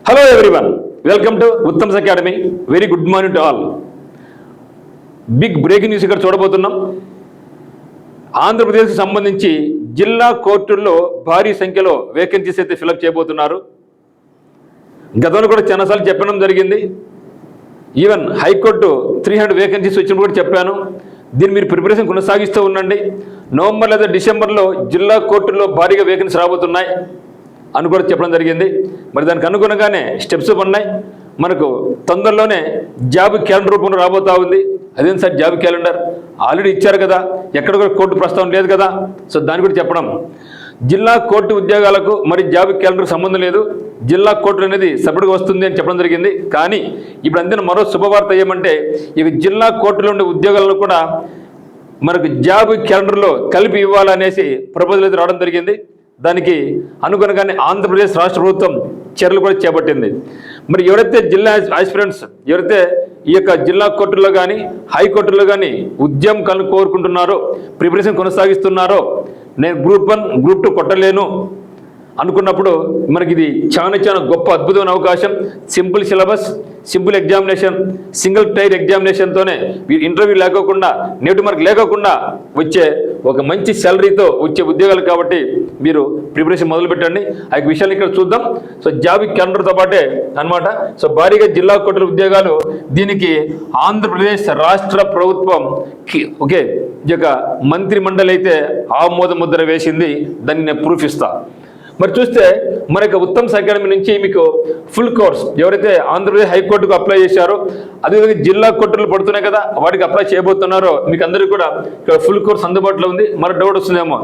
Hello everyone, welcome to Uttam's academy. Very good morning to all. Big breaking news ఇక్కడ చూడబోతున్నాం. ఆంధ్రప్రదేశ్కి సంబంధించి జిల్లా కోర్టుల్లో భారీ సంఖ్యలో వేకెన్సీస్ అయితే ఫిలప్ చేయబోతున్నారు. గతంలో కూడా చాలాసార్లు చెప్పడం జరిగింది. ఈవెన్ హైకోర్టు 300 వేకెన్సీస్ వచ్చినప్పుడు కూడా చెప్పాను. దీన్ని మీరు ప్రిపరేషన్ కొనసాగిస్తూ ఉండండి. నవంబర్ లేదా డిసెంబర్లో జిల్లా కోర్టుల్లో భారీగా వేకెన్సీ రాబోతున్నాయి అని కూడా చెప్పడం జరిగింది. మరి దానికి అనుగుణంగానే స్టెప్స్ ఉన్నాయి. మనకు తొందరలోనే జాబ్ క్యాలెండర్ రూపంలో రాబోతా ఉంది. అదేం సార్ జాబ్ క్యాలెండర్ ఆల్రెడీ ఇచ్చారు కదా, ఎక్కడ కూడా కోర్టు ప్రస్తావన లేదు కదా. సో దాన్ని కూడా చెప్పడం, జిల్లా కోర్టు ఉద్యోగాలకు మరి జాబ్ క్యాలెండర్ సంబంధం లేదు. జిల్లా కోర్టు అనేది సపరేట్గా వస్తుంది అని చెప్పడం జరిగింది. కానీ ఇప్పుడు అందిన మరో శుభవార్త ఏమంటే, ఇక జిల్లా కోర్టులో ఉండే ఉద్యోగాలను కూడా మనకు జాబ్ క్యాలెండర్లో కలిపి ఇవ్వాలనేసి ప్రపోజల్ అయితే రావడం జరిగింది. దానికి అనుగుణంగానే ఆంధ్రప్రదేశ్ రాష్ట్ర ప్రభుత్వం చర్యలు కూడా చేపట్టింది. మరి ఎవరైతే జిల్లా ఆస్పిరెంట్స్ ఎవరైతే ఈ యొక్క జిల్లా కోర్టుల్లో కానీ హైకోర్టులో కానీ ఉద్యమం కోరుకుంటున్నారో, ప్రిపరేషన్ కొనసాగిస్తున్నారో, నేను గ్రూప్ 1 గ్రూప్ 2 కొట్టలేను అనుకున్నప్పుడు మనకి ఇది చాలా గొప్ప అద్భుతమైన అవకాశం. Simple syllabus, simple examination, single tier ఎగ్జామినేషన్తోనే ఇంటర్వ్యూ లేకోకుండా, నెట్ మార్క్ లేకోకుండా వచ్చే ఒక మంచి శాలరీతో వచ్చే ఉద్యోగాలు కాబట్టి మీరు ప్రిపరేషన్ మొదలు పెట్టండి. ఆ విషయాలు ఇక్కడ చూద్దాం. సో జాబ్ క్యాలెండర్తో పాటే అనమాట. సో భారీగా జిల్లా కోర్టుల ఉద్యోగాలు, దీనికి ఆంధ్రప్రదేశ్ రాష్ట్ర ప్రభుత్వం ఓకే ఈ యొక్క మంత్రి మండలి అయితే ఆమోద ముద్ర వేసింది. దాన్ని నేను ప్రూఫ్ ఇస్తా. మరి చూస్తే మనకి ఉత్తమ్స్ అకాడమీ నుంచి మీకు ఫుల్ కోర్స్ ఎవరైతే ఆంధ్రప్రదేశ్ హైకోర్టుకు అప్లై చేశారో, అదేవిధంగా జిల్లా కోర్టులు పడుతున్నాయి కదా, వాటికి అప్లై చేయబోతున్నారో మీకు అందరికీ కూడా ఇక్కడ ఫుల్ కోర్స్ అందుబాటులో ఉంది. మరి డౌట్ వస్తుందేమో,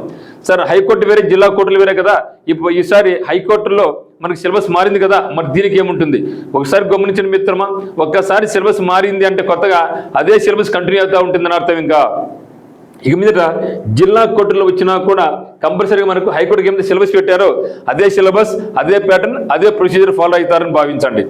సార్ హైకోర్టు వేరే జిల్లా కోర్టులు వేరే కదా, ఇప్పుడు ఈసారి హైకోర్టులో మనకి సిలబస్ మారింది కదా, మరి దీనికి ఏముంటుంది? ఒకసారి గమనించిన మిత్రమా, ఒక్కసారి సిలబస్ మారింది అంటే కొత్తగా అదే సిలబస్ కంటిన్యూ అవుతూ ఉంటుందని అర్థం. ఇంకా ఇక మీదట జిల్లా కోర్టులో వచ్చినా కూడా కంపల్సరీగా మనకు హైకోర్టుకి ఏమైతే సిలబస్ పెట్టారో అదే సిలబస్, అదే ప్యాటర్న్, అదే ప్రొసీజర్ ఫాలో అవుతారని భావించండి.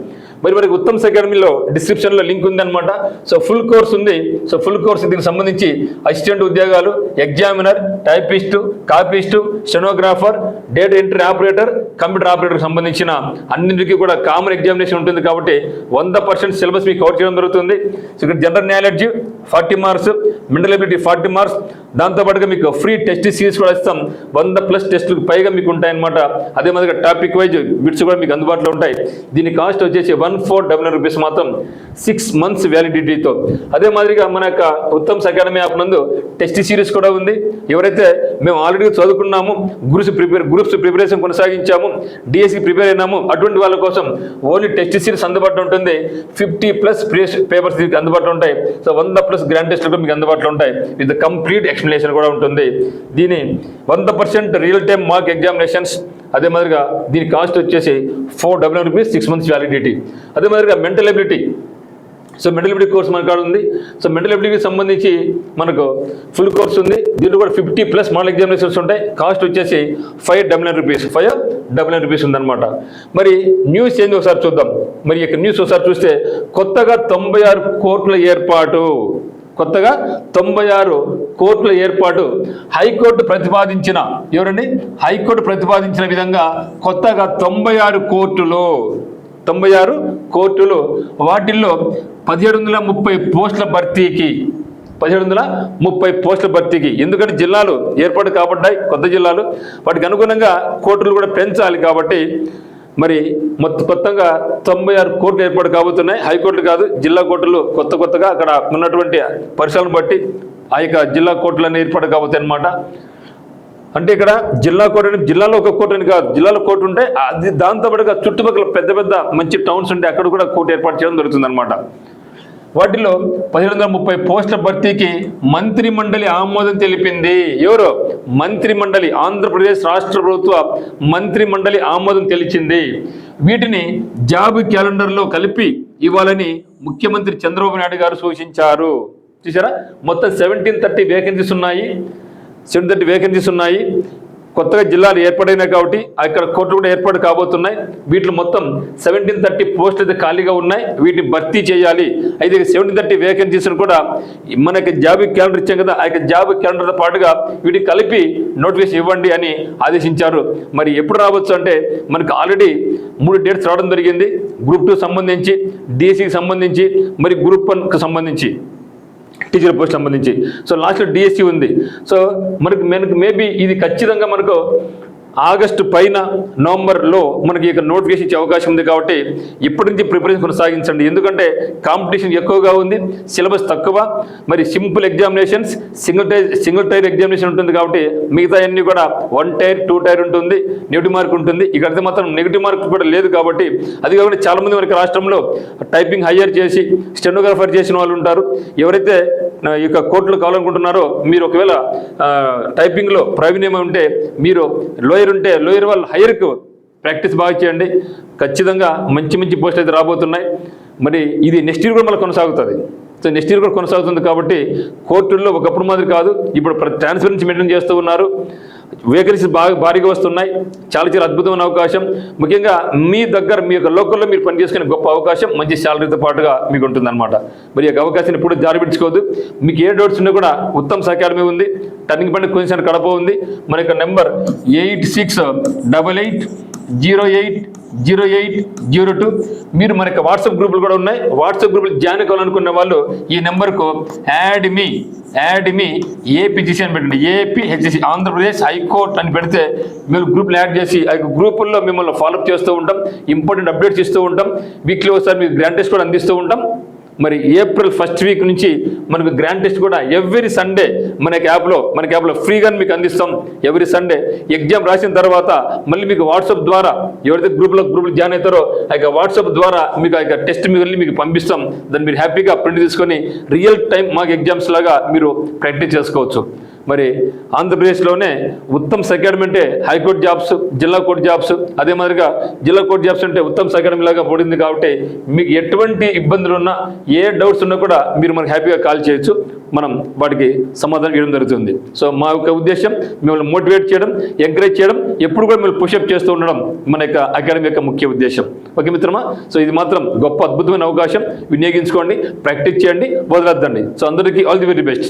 మరి మనకి ఉత్తమ్స్ అకాడమీలో డిస్క్రిప్షన్లో లింక్ ఉందన్నమాట. సో ఫుల్ కోర్స్ ఉంది. సో ఫుల్ కోర్స్ దీనికి సంబంధించి అసిస్టెంట్ ఉద్యోగాలు, examiner, typist, copyist, stenographer, data entry operator, computer ఆపరేటర్కి సంబంధించిన అన్నింటికీ కూడా కామన్ ఎగ్జామినేషన్ ఉంటుంది కాబట్టి 100% సిలబస్ మీకు కవర్ చేయడం జరుగుతుంది. సో ఇక్కడ general knowledge 40 marks, mental ability 40 marks, దాంతోపాటుగా మీకు ఫ్రీ టెస్ట్ సిరీస్ కూడా ఇస్తాం. 100+ టెస్టులకు పైగా మీకు ఉంటాయన్నమాట. అదే మాదిరిగా టాపిక్ వైజ్ బిట్స్ కూడా మీకు అందుబాటులో ఉంటాయి. దీని కాస్ట్ వచ్చేసి 1499 రూపీస్ మాత్రం, 6 months వ్యాలిడిటీతో. అదే మాదిరిగా మన యొక్క ఉత్తమ్స్ అకాడమీ యాప్ నందు టెస్ట్ సిరీస్ కూడా ఉంది. ఎవరైతే మేము ఆల్రెడీ చదువుకున్నాము, గ్రూప్స్ ప్రిపరేషన్ కొనసాగించాము, డిఎస్సి ప్రిపేర్ అయినాము, అటువంటి వాళ్ళ కోసం ఓన్లీ టెస్ట్ సిరీస్ అందుబాటులో ఉంటుంది. 50+ పేపర్స్ అందుబాటులో ఉంటాయి. సో 100+ గ్రాండ్ టెస్ట్లు మీకు అందుబాటులో ఉంటాయి. విత్ కంప్లీట్ ఎక్స్ప్లెనేషన్ కూడా ఉంటుంది. దీని 100% రియల్ టైమ్ మార్క్ ఎగ్జామినేషన్స్. అదే మాదిరిగా దీని కాస్ట్ వచ్చేసి 499 రూపీస్, 6 months వ్యాలిడిటీ. అదే మాదిరిగా mental ability. So mental ability course మన కాడ ఉంది. సో మెంటల్ ఎబిలిటీకి సంబంధించి మనకు ఫుల్ కోర్స్ ఉంది. దీంట్లో కూడా 50+ మోడల్ ఎగ్జామినేషన్స్ ఉంటాయి. కాస్ట్ వచ్చేసి 599 రూపీస్, 599 రూపీస్ ఉందన్నమాట. మరి న్యూస్ ఏంది ఒకసారి చూద్దాం. మరి ఇక న్యూస్ ఒకసారి చూస్తే, కొత్తగా 96 కోర్టుల ఏర్పాటు. కొత్తగా 96 కోర్టుల ఏర్పాటు. హైకోర్టు ప్రతిపాదించిన ఎవరండి హైకోర్టు ప్రతిపాదించిన విధంగా కొత్తగా 96 కోర్టులు, వాటిల్లో 1730 పోస్టుల భర్తీకి, 1730 పోస్టుల భర్తీకి. ఎందుకంటే జిల్లాలు ఏర్పాటు కాబడ్డాయి, కొత్త జిల్లాలు, వాటికి అనుగుణంగా కోర్టులు కూడా పెంచాలి కాబట్టి మరి కొత్తగా 96 కోర్టులు ఏర్పాటు కాబోతున్నాయి. హైకోర్టులు కాదు, జిల్లా కోర్టులు కొత్తగా అక్కడ ఉన్నటువంటి పరిసరాలను బట్టి ఆ యొక్క జిల్లా కోర్టులన్నీ ఏర్పాటు కాబోతాయి అన్నమాట. అంటే ఇక్కడ జిల్లా కోర్టు అంటే జిల్లాలో ఒక కోర్టు అని కాదు, జిల్లాలో కోర్టు ఉంటే అది దాంతోపాటుగా చుట్టుపక్కల పెద్ద మంచి టౌన్స్ ఉంటే అక్కడ కూడా కోర్టు ఏర్పాటు చేయడం జరుగుతుంది అనమాట. వాటిలో 1730 పోస్టుల భర్తీకి మంత్రి మండలి ఆమోదం తెలిపింది. ఎవరు? మంత్రి మండలి, ఆంధ్రప్రదేశ్ రాష్ట్ర ప్రభుత్వ మంత్రి మండలి ఆమోదం తెలిపింది. వీటిని జాబ్ క్యాలెండర్లో కలిపి ఇవ్వాలని ముఖ్యమంత్రి చంద్రబాబు నాయుడు గారు సూచించారు. చూసారా, మొత్తం 1730 వేకెన్సీస్ ఉన్నాయి. కొత్తగా జిల్లాలు ఏర్పడినాయి కాబట్టి అక్కడ కోర్టులు కూడా ఏర్పాటు కాబోతున్నాయి. వీటిలో మొత్తం 1730 పోస్టులు అయితే ఖాళీగా ఉన్నాయి. వీటిని భర్తీ చేయాలి. అయితే 1730 వేకెన్సీస్ కూడా మనకి జాబ్ క్యాలెండర్ ఇచ్చాం కదా, ఆ యొక్క జాబ్ క్యాలెండర్తో పాటుగా వీటికి కలిపి నోటిఫికేషన్ ఇవ్వండి అని ఆదేశించారు. మరి ఎప్పుడు రావచ్చు అంటే మనకు ఆల్రెడీ 3 డేట్స్ రావడం జరిగింది. గ్రూప్ 2 సంబంధించి, డిఎస్సికి సంబంధించి, మరి గ్రూప్ 1కు సంబంధించి, టీచర్ పోస్ట్ సంబంధించి. సో లాస్ట్లో డిఎస్సి ఉంది. సో మనకు మేబీ ఇది ఖచ్చితంగా మనకు ఆగస్టు పైన నవంబర్లో మనకి ఇక నోటిఫికేషన్ ఇచ్చే అవకాశం ఉంది. కాబట్టి ఇప్పటి నుంచి ప్రిపరేషన్ కొనసాగించండి. ఎందుకంటే కాంపిటీషన్ ఎక్కువగా ఉంది, సిలబస్ తక్కువ, మరి simple examinations, single tier examination ఉంటుంది. కాబట్టి మిగతా అన్నీ కూడా 1 టైర్ 2 టైర్ ఉంటుంది, నెగిటివ్ మార్క్ ఉంటుంది. ఇక్కడైతే మాత్రం నెగిటివ్ మార్క్ కూడా లేదు. కాబట్టి అది కాకుండా చాలామంది మనకి రాష్ట్రంలో టైపింగ్ హయ్యర్ చేసి స్టెనోగ్రాఫర్ చేసిన వాళ్ళు ఉంటారు. ఎవరైతే ఈ యొక్క కోర్టులు కావాలనుకుంటున్నారో మీరు ఒకవేళ టైపింగ్లో ప్రావీణ్యం ఉంటే, మీరు లోయర్ ఉంటే లోయర్ వాళ్ళు హైయర్కు ప్రాక్టీస్ బాగా చేయండి. ఖచ్చితంగా మంచి మంచి పోస్టులు అయితే రాబోతున్నాయి. మరి ఇది నెక్స్ట్ ఇయర్ కూడా మళ్ళీ కొనసాగుతుంది. సో నెక్స్ట్ ఇయర్ కూడా కొనసాగుతుంది. కాబట్టి కోర్టుల్లో ఒకప్పుడు మాదిరి కాదు, ఇప్పుడు ట్రాన్స్పరెన్సీ మెయింటైన్ చేస్తూ ఉన్నారు. వేకెన్సీస్ భారీగా వస్తున్నాయి. చాలా చాలా అద్భుతమైన అవకాశం. ముఖ్యంగా మీ దగ్గర మీ యొక్క లోకల్లో మీరు పనిచేసుకునే గొప్ప అవకాశం, మంచి శాలరీతో పాటుగా మీకు ఉంటుందన్నమాట. మరి ఈ యొక్క అవకాశాన్ని ఎప్పుడు జారిపెట్టుకోవద్దు. మీకు ఏ డౌట్స్ ఉన్నా కూడా ఉత్తమ్ అకాడమీ ఉంది, టర్నింగ్ పాయింట్ క్వశ్చన్ కడప ఉంది. మన యొక్క నెంబర్ 8688080802. మీరు మన యొక్క వాట్సాప్ గ్రూపులు కూడా ఉన్నాయి. వాట్సాప్ గ్రూపులు జాయిన్ కావాలనుకున్న వాళ్ళు ఈ నెంబర్కు యాడ్ మీ ఏపీజీసీ అని పెట్టండి. ఏపీహెచ్సి ఆంధ్రప్రదేశ్ హైకోర్టు అని పెడితే మీరు గ్రూప్లు యాడ్ చేసి ఆ గ్రూపుల్లో మిమ్మల్ని ఫాలోఅప్ చేస్తూ ఉంటాం, ఇంపార్టెంట్ అప్డేట్స్ ఇస్తూ ఉంటాం. వీక్లీ ఒకసారి మీకు గ్రాండ్ టెస్ట్ కూడా అందిస్తూ ఉంటాం. మరి ఏప్రిల్ 1st వీక్ నుంచి మనకు గ్రాండ్ టెస్ట్ కూడా ఎవ్రీ సండే మనకి యాప్లో ఫ్రీగా మీకు అందిస్తాం. ఎవ్రీ సండే ఎగ్జామ్ రాసిన తర్వాత మళ్ళీ మీకు వాట్సాప్ ద్వారా ఎవరైతే గ్రూపులు జాయిన్ అవుతారో ఆ యొక్క వాట్సాప్ ద్వారా మీకు ఆ యొక్క టెస్ట్ మీకు పంపిస్తాం. దాన్ని మీరు హ్యాపీగా ప్రింట్ తీసుకొని రియల్ టైం మాకు ఎగ్జామ్స్ లాగా మీరు ప్రాక్టీస్ చేసుకోవచ్చు. మరి ఆంధ్రప్రదేశ్లోనే ఉత్తమ్ అకాడమీ అంటే హైకోర్టు జాబ్స్, జిల్లా కోర్టు జాబ్స్, అదే మాదిరిగా జిల్లా కోర్టు జాబ్స్ అంటే ఉత్తమ్ అకాడమీ లాగా పడింది. కాబట్టి మీకు ఎటువంటి ఇబ్బందులు ఉన్నా, ఏ డౌట్స్ ఉన్నా కూడా మీరు మనకు హ్యాపీగా కాల్ చేయొచ్చు. మనం వాటికి సమాధానం ఇవ్వడం జరుగుతుంది. సో మా యొక్క ఉద్దేశం మిమ్మల్ని మోటివేట్ చేయడం, ఎంకరేజ్ చేయడం, ఎప్పుడు కూడా మిమ్మల్ని పుషప్ చేస్తూ ఉండడం మన యొక్క అకాడమీ యొక్క ముఖ్య ఉద్దేశం. ఓకే మిత్రమా, సో ఇది మాత్రం గొప్ప అద్భుతమైన అవకాశం. వినియోగించుకోండి, ప్రాక్టీస్ చేయండి, వదలొద్దండి. సో అందరికీ ఆల్ ది వెరీ బెస్ట్.